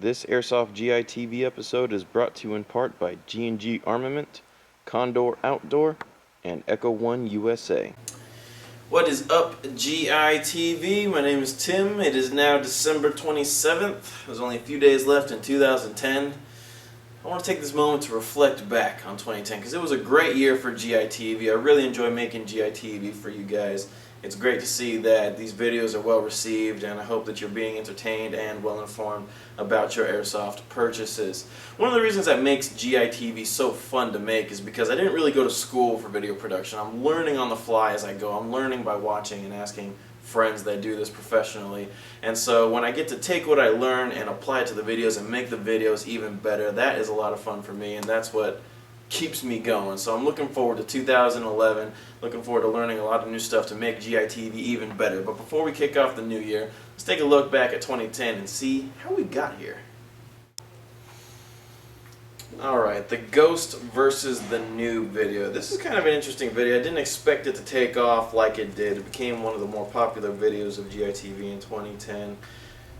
This Airsoft GITV episode is brought to you in part by G&G Armament, Condor Outdoor, and Echo One USA. What is up, GITV? My name is Tim. It is now December 27th. There's only a few days left in 2010. I want to take this moment to reflect back on 2010 because it was a great year for GITV. I really enjoy making GITV for you guys. It's great to see that these videos are well received, and I hope that you're being entertained and well informed about your airsoft purchases. One of the reasons that makes GITV so fun to make is because I didn't really go to school for video production. I'm learning on the fly as I go. I'm learning by watching and asking friends that do this professionally. And so when I get to take what I learn and apply it to the videos and make the videos even better, that is a lot of fun for me, and that's what keeps me going. So I'm looking forward to 2011, looking forward to learning a lot of new stuff to make GITV even better. But before we kick off the new year, let's take a look back at 2010 and see how we got here. Alright, the Ghost versus the New video. This is kind of an interesting video. I didn't expect it to take off like it did. It became one of the more popular videos of GITV in 2010.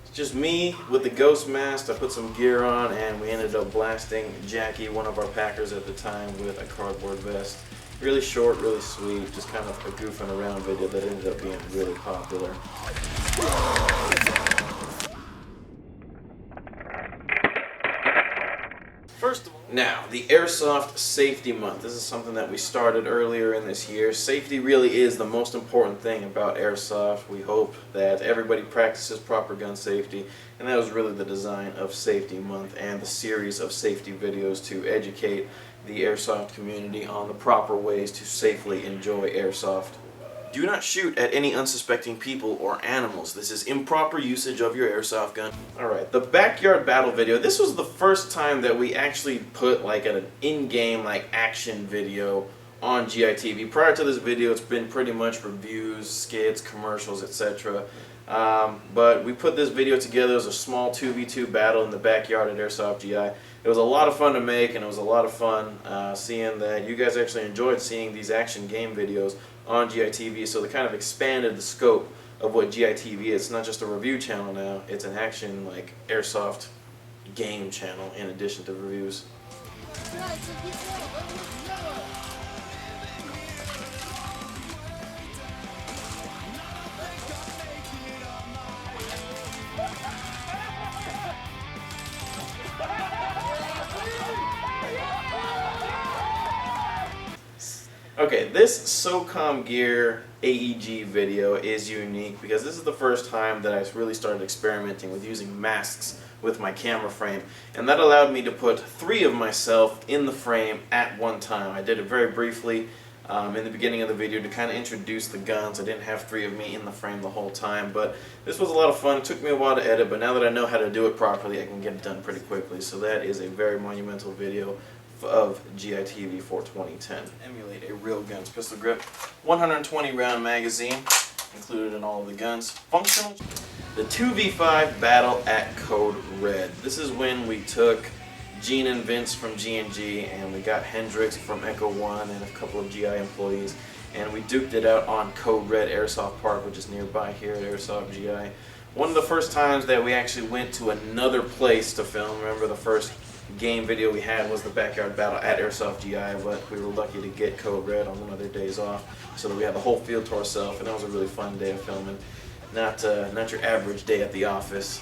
It's just me with the Ghost mask. I put some gear on and we ended up blasting Jackie, one of our packers at the time, with a cardboard vest. Really short, really sweet, just kind of a goofing around video that ended up being really popular. First of all, now, the Airsoft Safety Month. This is something that we started earlier in this year. Safety really is the most important thing about Airsoft. We hope that everybody practices proper gun safety, and that was really the design of Safety Month and the series of safety videos to educate the Airsoft community on the proper ways to safely enjoy Airsoft. Do not shoot at any unsuspecting people or animals. This is improper usage of your airsoft gun. Alright, the backyard battle video. This was the first time that we actually put like an in-game action video on GITV. Prior to this video, it's been pretty much reviews, skits, commercials, etc. But we put this video together as a small 2v2 battle in the backyard at Airsoft GI. It was a lot of fun to make, and it was a lot of fun seeing that you guys actually enjoyed seeing these action game videos on GITV, so they kind of expanded the scope of what GITV is. It's not just a review channel now, it's an action Airsoft game channel in addition to reviews. Okay, this Socom Gear AEG video is unique because this is the first time that I really started experimenting with using masks with my camera frame, and that allowed me to put 3 of myself in the frame at one time. I did it very briefly in the beginning of the video to kind of introduce the guns. I didn't have 3 of me in the frame the whole time, but this was a lot of fun. It took me a while to edit, but now that I know how to do it properly, I can get it done pretty quickly. So that is a very monumental video of GITV for 2010. Emulate a real gun's pistol grip. 120 round magazine included in all of the guns. Functional. The 2v5 battle at Code Red. This is when we took Gene and Vince from G&G, and we got Hendrix from Echo One and a couple of GI employees, and we duked it out on Code Red Airsoft Park, which is nearby here at Airsoft GI. One of the first times that we actually went to another place to film. Remember, the first game video we had was the backyard battle at Airsoft GI, but we were lucky to get Code Red on one of their days off, so that we had the whole field to ourselves, and that was a really fun day of filming. Not your average day at the office.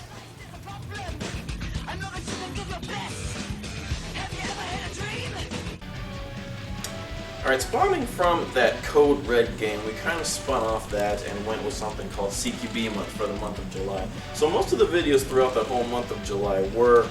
Alright, spawning from that Code Red game, we kind of spun off that and went with something called CQB month for the month of July. So most of the videos throughout the whole month of July were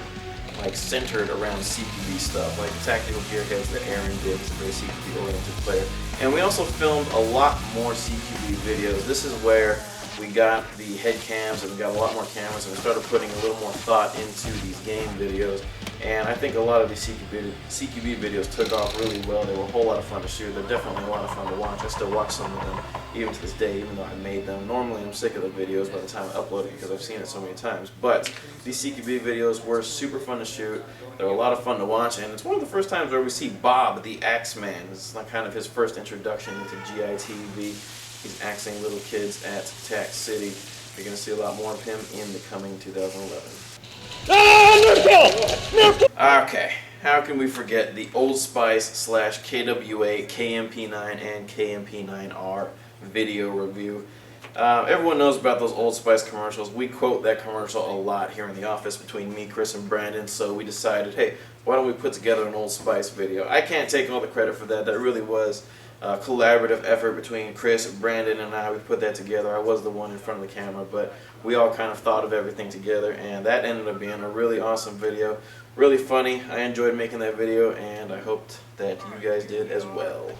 centered around CQB stuff, like the tactical gearheads that Irene did. He's a very CQB oriented player. And we also filmed a lot more CQB videos. This is where we got the head cams and we got a lot more cameras, and we started putting a little more thought into these game videos. And I think a lot of these CQB videos took off really well. They were a whole lot of fun to shoot. They're definitely a lot of fun to watch. I still watch some of them even to this day, even though I made them. Normally I'm sick of the videos by the time I upload it because I've seen it so many times. But these CQB videos were super fun to shoot. They were a lot of fun to watch, and it's one of the first times where we see Bob the Axeman. This is kind of his first introduction into GITV. He's axing little kids at Tax City. You're going to see a lot more of him in the coming 2011. Okay, how can we forget the Old Spice slash KWA KMP9 and KMP9R video review? Everyone knows about those Old Spice commercials. We quote that commercial a lot here in the office between me, Chris, and Brandon, so we decided, hey, why don't we put together an Old Spice video? I can't take all the credit for that. That really was a collaborative effort between Chris, Brandon, and I. We put that together. I was the one in front of the camera, but we all kind of thought of everything together, and that ended up being a really awesome video. Really funny. I enjoyed making that video, and I hoped that you guys did as well.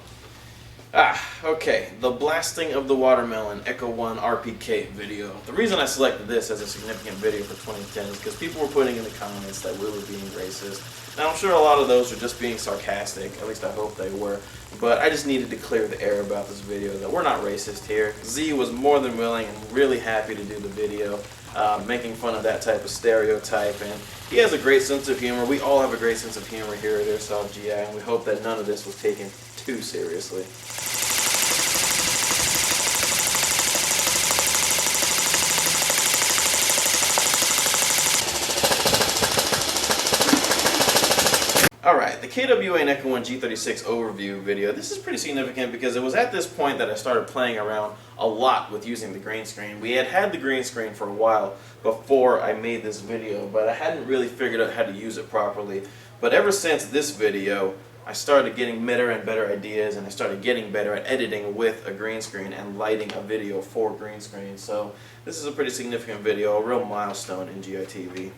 Okay, the blasting of the watermelon Echo 1 RPK video. The reason I selected this as a significant video for 2010 is because people were putting in the comments that we were being racist. Now I'm sure a lot of those are just being sarcastic, at least I hope they were, but I just needed to clear the air about this video that we're not racist here. Z was more than willing and really happy to do the video, making fun of that type of stereotype, and he has a great sense of humor. We all have a great sense of humor here at Airsoft GI, and we hope that none of this was taken too seriously. Alright, the KWA and Echo 1 G36 Overview video, this is pretty significant because it was at this point that I started playing around a lot with using the green screen. We had the green screen for a while before I made this video, but I hadn't really figured out how to use it properly. But ever since this video, I started getting better and better ideas, and I started getting better at editing with a green screen and lighting a video for green screen. So this is a pretty significant video, a real milestone in GITV.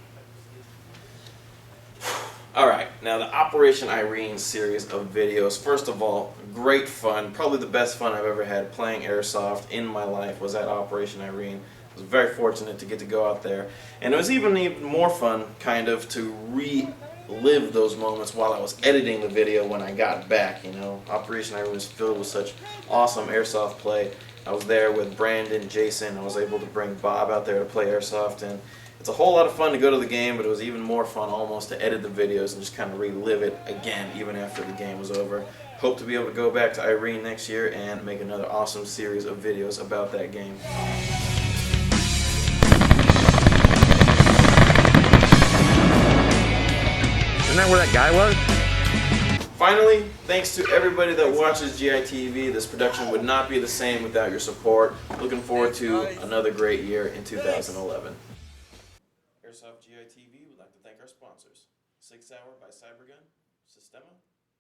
Alright, now the Operation Irene series of videos. First of all, great fun. Probably the best fun I've ever had playing Airsoft in my life was at Operation Irene. I was very fortunate to get to go out there. And it was even more fun, kind of, to relive those moments while I was editing the video when I got back. You know, Operation Irene was filled with such awesome Airsoft play. I was there with Brandon, Jason. I was able to bring Bob out there to play Airsoft, and it's a whole lot of fun to go to the game, but it was even more fun almost to edit the videos and just kind of relive it again even after the game was over. Hope to be able to go back to Irene next year and make another awesome series of videos about that game. Isn't that where that guy was? Finally, thanks to everybody that watches GITV. This production would not be the same without your support. Looking forward to another great year in 2011. Airsoft GITV would like to thank our sponsors, 6 Hour by Cybergun, Sistema,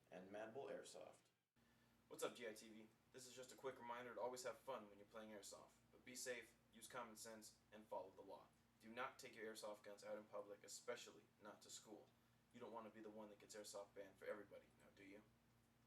and Mad Bull Airsoft. What's up, GITV? This is just a quick reminder to always have fun when you're playing Airsoft, but be safe, use common sense, and follow the law. Do not take your Airsoft guns out in public, especially not to school. You don't want to be the one that gets Airsoft banned for everybody, now do you?